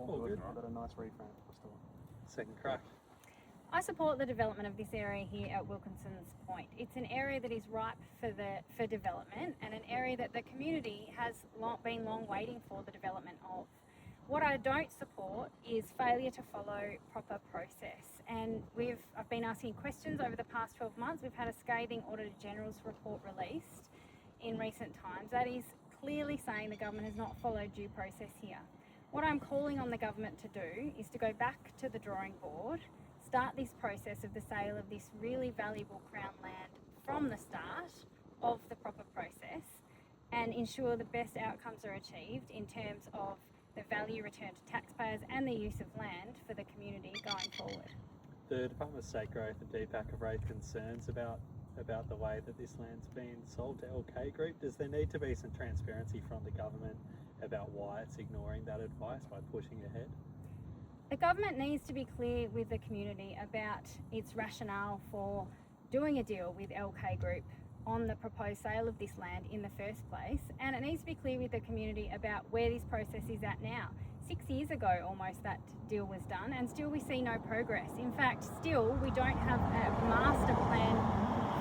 All good. I've got a nice reframe restore. Second crack. I support the development of this area here at Wilkinson's Point. It's an area that is ripe for development, and an area that the community has been long waiting for the development of. What I don't support is failure to follow proper process. And I've been asking questions over the past 12 months. We've had a scathing Auditor General's report released in recent times that is clearly saying the government has not followed due process here. What I'm calling on the government to do is to go back to the drawing board, start this process of the sale of this really valuable Crown land from the start of the proper process, and ensure the best outcomes are achieved in terms of the value returned to taxpayers and the use of land for the community going forward. The Department of State Growth and DPAC have raised concerns about the way that this land's been sold to LK Group. Does there need to be some transparency from the government about why it's ignoring that advice by pushing ahead? The government needs to be clear with the community about its rationale for doing a deal with LK Group on the proposed sale of this land in the first place, and it needs to be clear with the community about where this process is at now. 6 years ago almost that deal was done, and still we see no progress. In fact, still we don't have a master plan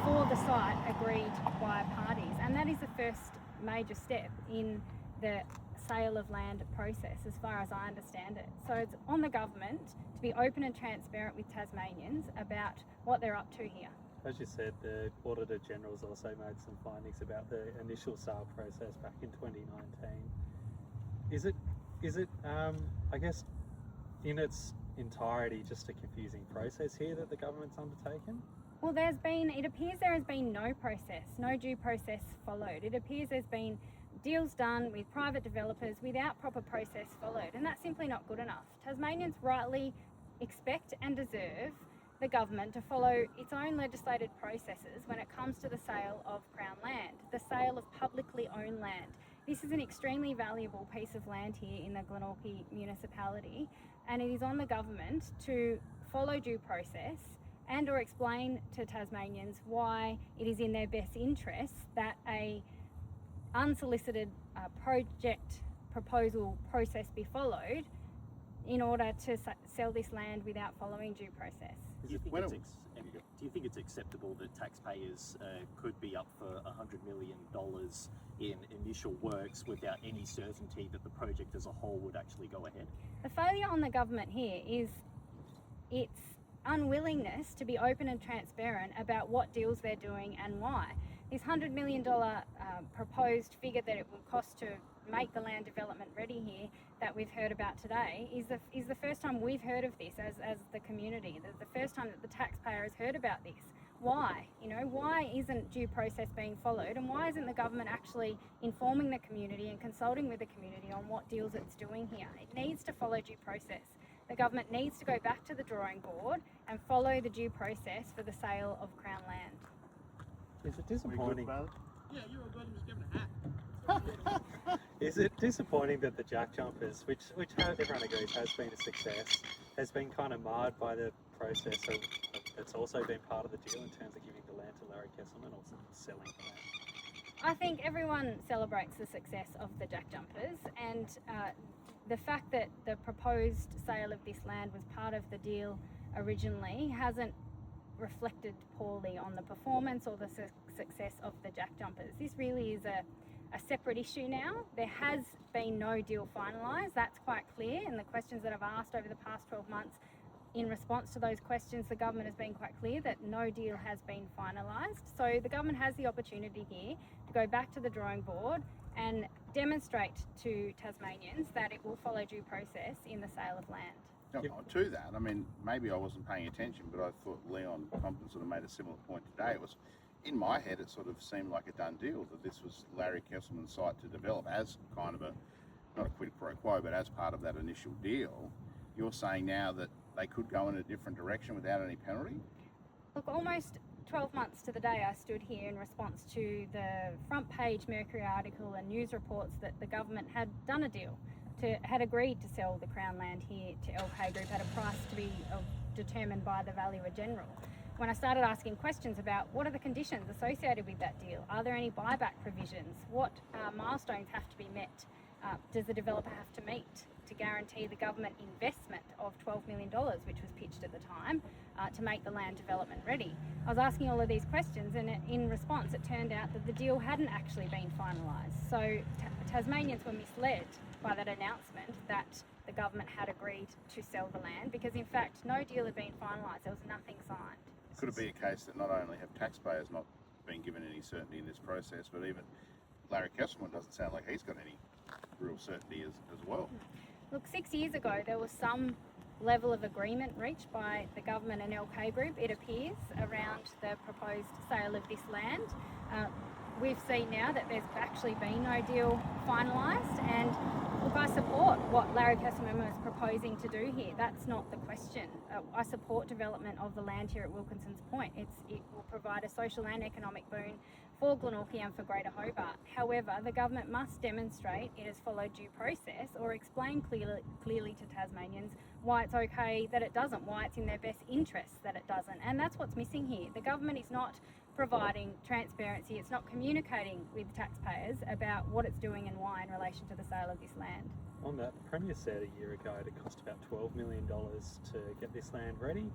for the site agreed by parties, and that is the first major step in the sale of land process as far as I understand it. So it's on the government to be open and transparent with Tasmanians about what they're up to here. As you said, the Auditor General's also made some findings about the initial sale process back in 2019. Is it I guess in its entirety just a confusing process here that the government's undertaken? Well, it appears there has been no process, no due process followed. It appears there's been deals done with private developers without proper process followed, and that's simply not good enough. Tasmanians rightly expect and deserve the government to follow its own legislated processes when it comes to the sale of Crown land, the sale of publicly owned land. This is an extremely valuable piece of land here in the Glenorchy municipality, and it is on the government to follow due process and or explain to Tasmanians why it is in their best interests that a unsolicited project proposal process be followed in order to sell this land without following due process. Do you think it's acceptable that taxpayers could be up for $100 million in initial works without any certainty that the project as a whole would actually go ahead? The failure on the government here is its unwillingness to be open and transparent about what deals they're doing and why. This $100 million proposed figure that it will cost to make the land development ready here that we've heard about today is the first time we've heard of this as the community. The first time that the taxpayer has heard about this. Why? Why isn't due process being followed, and why isn't the government actually informing the community and consulting with the community on what deals it's doing here? It needs to follow due process. The government needs to go back to the drawing board and follow the due process for the sale of Crown land. Is it disappointing? Yeah, you're all good. I'm just giving a hat. Is it disappointing that the Jack Jumpers, which everyone agrees has been a success, has been kind of marred by the process that's also been part of the deal in terms of giving the land to Larry Kesselman or selling the land? I think everyone celebrates the success of the Jack Jumpers, and the fact that the proposed sale of this land was part of the deal originally hasn't reflected poorly on the performance or the success of the Jack Jumpers. This really is a separate issue now. There has been no deal finalised, that's quite clear, and the questions that I've asked over the past 12 months, in response to those questions, the government has been quite clear that no deal has been finalised. So the government has the opportunity here to go back to the drawing board and demonstrate to Tasmanians that it will follow due process in the sale of land. To that, I mean, maybe I wasn't paying attention, but I thought Leon Compton sort of made a similar point today. It was, in my head, it sort of seemed like a done deal, that this was Larry Kesselman's site to develop as kind of not a quid pro quo, but as part of that initial deal. You're saying now that they could go in a different direction without any penalty? Look, almost 12 months to the day I stood here in response to the front page Mercury article and news reports that the government had done a deal, had agreed to sell the Crown land here to LK Group at a price to be determined by the Valuer General. When I started asking questions about what are the conditions associated with that deal, are there any buyback provisions, what milestones have to be met, does the developer have to meet to to guarantee the government investment of $12 million, which was pitched at the time, to make the land development ready. I was asking all of these questions, and in response it turned out that the deal hadn't actually been finalised. So Tasmanians were misled by that announcement that the government had agreed to sell the land, because in fact no deal had been finalised, there was nothing signed. Could it be a case that not only have taxpayers not been given any certainty in this process, but even Larry Kesselman doesn't sound like he's got any real certainty as well? Look, 6 years ago there was some level of agreement reached by the government and LK Group, it appears, around the proposed sale of this land. We've seen now that there's actually been no deal finalised, and look, I support what Larry Kesselman was proposing to do here. That's not the question. I support development of the land here at Wilkinson's Point. It will provide a social and economic boon for Glenorchy and for Greater Hobart. However, the government must demonstrate it has followed due process, or explain clearly to Tasmanians why it's okay that it doesn't, why it's in their best interests that it doesn't. And that's what's missing here. The government is not providing transparency, it's not communicating with taxpayers about what it's doing and why in relation to the sale of this land. On that, the Premier said a year ago it cost about $12 million to get this land ready.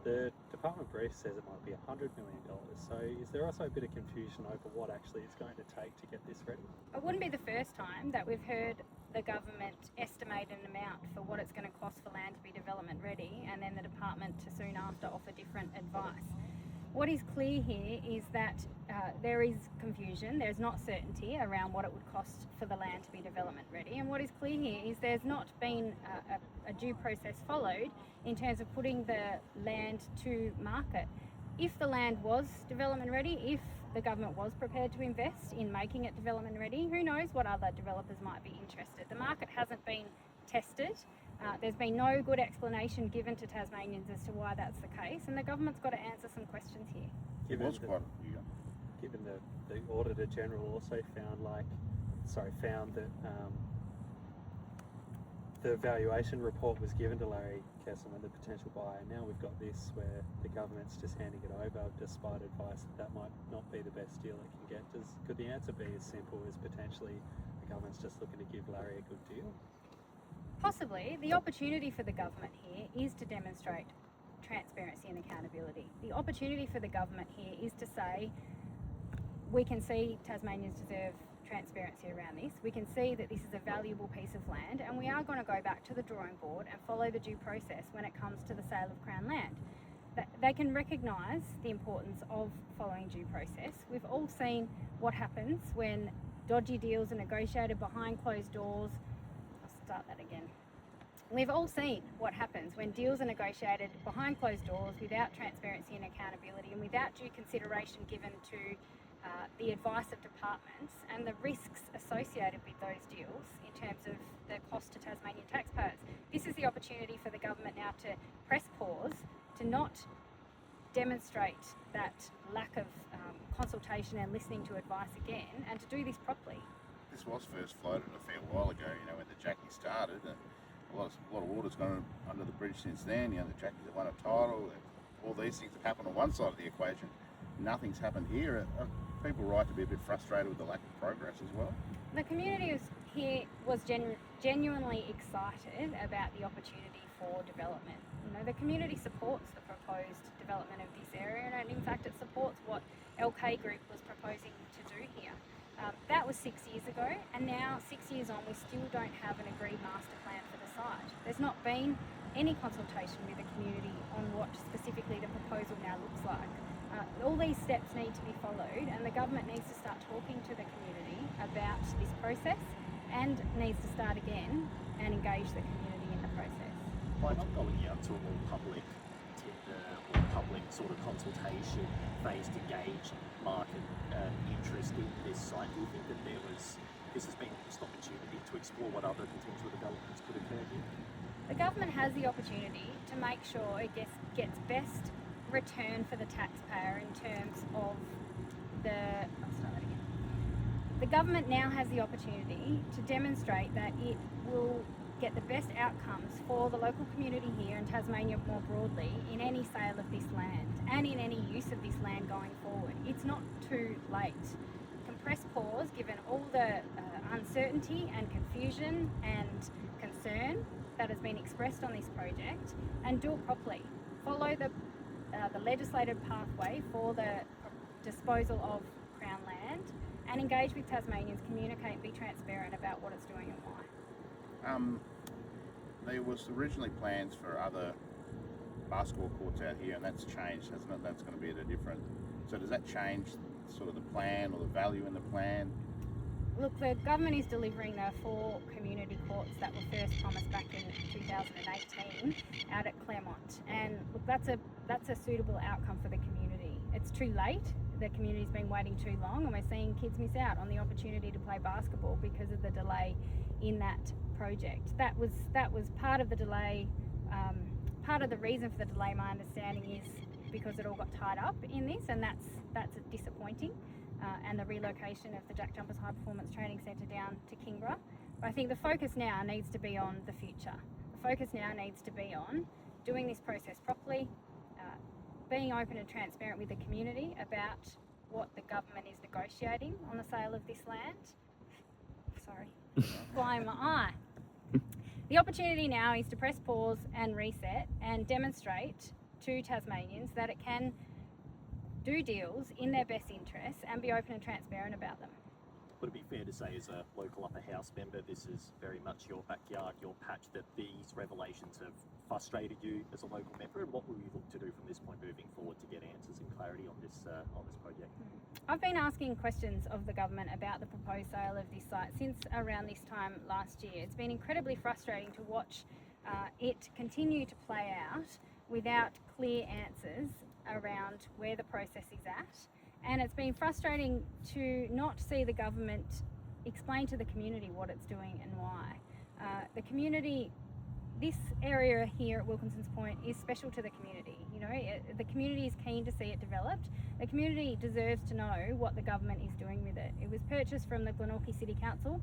The department brief says it might be $100 million. So is there also a bit of confusion over what actually it's going to take to get this ready? It wouldn't be the first time that we've heard the government estimate an amount for what it's going to cost for land to be development ready, and then the department to soon after offer different advice. What is clear here is that there is confusion, there's not certainty around what it would cost for the land to be development ready, and what is clear here is there's not been a due process followed in terms of putting the land to market. If the land was development ready, if the government was prepared to invest in making it development ready, who knows what other developers might be interested. The market hasn't been tested. There's been no good explanation given to Tasmanians as to why that's the case, and the government's got to answer some questions here. Given the Auditor General also found that the valuation report was given to Larry Kesselman, the potential buyer. Now we've got this where the government's just handing it over despite advice that might not be the best deal it can get. Could the answer be as simple as potentially the government's just looking to give Larry a good deal? Possibly. The opportunity for the government here is to demonstrate transparency and accountability. The opportunity for the government here is to say, we can see Tasmanians deserve transparency around this. We can see that this is a valuable piece of land, and we are going to go back to the drawing board and follow the due process when it comes to the sale of Crown land. They can recognise the importance of following due process. We've all seen what happens when dodgy deals are negotiated behind closed doors. We've all seen what happens when deals are negotiated behind closed doors without transparency and accountability, and without due consideration given to the advice of departments and the risks associated with those deals in terms of the cost to Tasmanian taxpayers. This is the opportunity for the government now to press pause, to not demonstrate that lack of consultation and listening to advice again, and to do this properly. This was first floated a fair while ago, when the Jackie started, and a lot of water's gone under the bridge since then. The Jackies have won a title, all these things have happened on one side of the equation. Nothing's happened here. Are people right to be a bit frustrated with the lack of progress as well? The community here was genuinely excited about the opportunity for development. The community supports the proposed development of this area, and in fact it supports what LK Group was proposing to do here. That was 6 years ago, and now 6 years on we still don't have an agreed master plan for the site. There's not been any consultation with the community on what specifically the proposal now looks like. All these steps need to be followed, and the government needs to start talking to the community about this process, and needs to start again and engage the community in the process. By not going out to a more public tender or public sort of consultation phase to gauge market interest in this site, do you think that this has been a missed opportunity to explore what other potential developments could occur here? The government has the opportunity to make sure it gets best return for the taxpayer in terms of the government now has the opportunity to demonstrate that it will get the best outcomes for the local community here in Tasmania more broadly in any sale of this land and in any use of this land going forward. It's not too late. You can press pause given all the uncertainty and confusion and concern concern that has been expressed on this project and do it properly. Follow the legislated pathway for the disposal of Crown land and engage with Tasmanians, communicate and be transparent about what it's doing and why. There was originally plans for other basketball courts out here, and that's changed, hasn't it? That's going to be at a different. So does that change sort of the plan or the value in the plan? Look, the government is delivering the 4 community courts that were first promised back in 2018 out at Claremont, and look, that's a suitable outcome for the community. It's too late. The community's been waiting too long, and we're seeing kids miss out on the opportunity to play basketball because of the delay in that project. That was part of the delay. Part of the reason for the delay, my understanding, is because it all got tied up in this, and that's disappointing. And the relocation of the Jack Jumpers High Performance Training Centre down to Kingborough. But I think the focus now needs to be on the future. The focus now needs to be on doing this process properly, being open and transparent with the community about what the government is negotiating on the sale of this land. Sorry, fly in my eye. The opportunity now is to press pause and reset and demonstrate to Tasmanians that it can do deals in their best interests and be open and transparent about them. Would it be fair to say, as a local upper house member, this is very much your backyard, your patch, that these revelations have frustrated you as a local member? And what will you look to do from this point moving forward to get answers and clarity on this project? I've been asking questions of the government about the proposed sale of this site since around this time last year. It's been incredibly frustrating to watch it continue to play out without clear answers around where the process is at. And it's been frustrating to not see the government explain to the community what it's doing and why. The community, this area here at Wilkinson's Point is special to the community. You know, the community is keen to see it developed. The community deserves to know what the government is doing with it. It was purchased from the Glenorchy City Council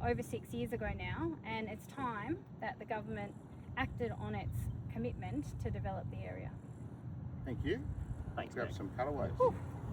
over 6 years ago now, and it's time that the government acted on its commitment to develop the area. Thank you. Thanks, Grab Meg. some cutaways. Whew.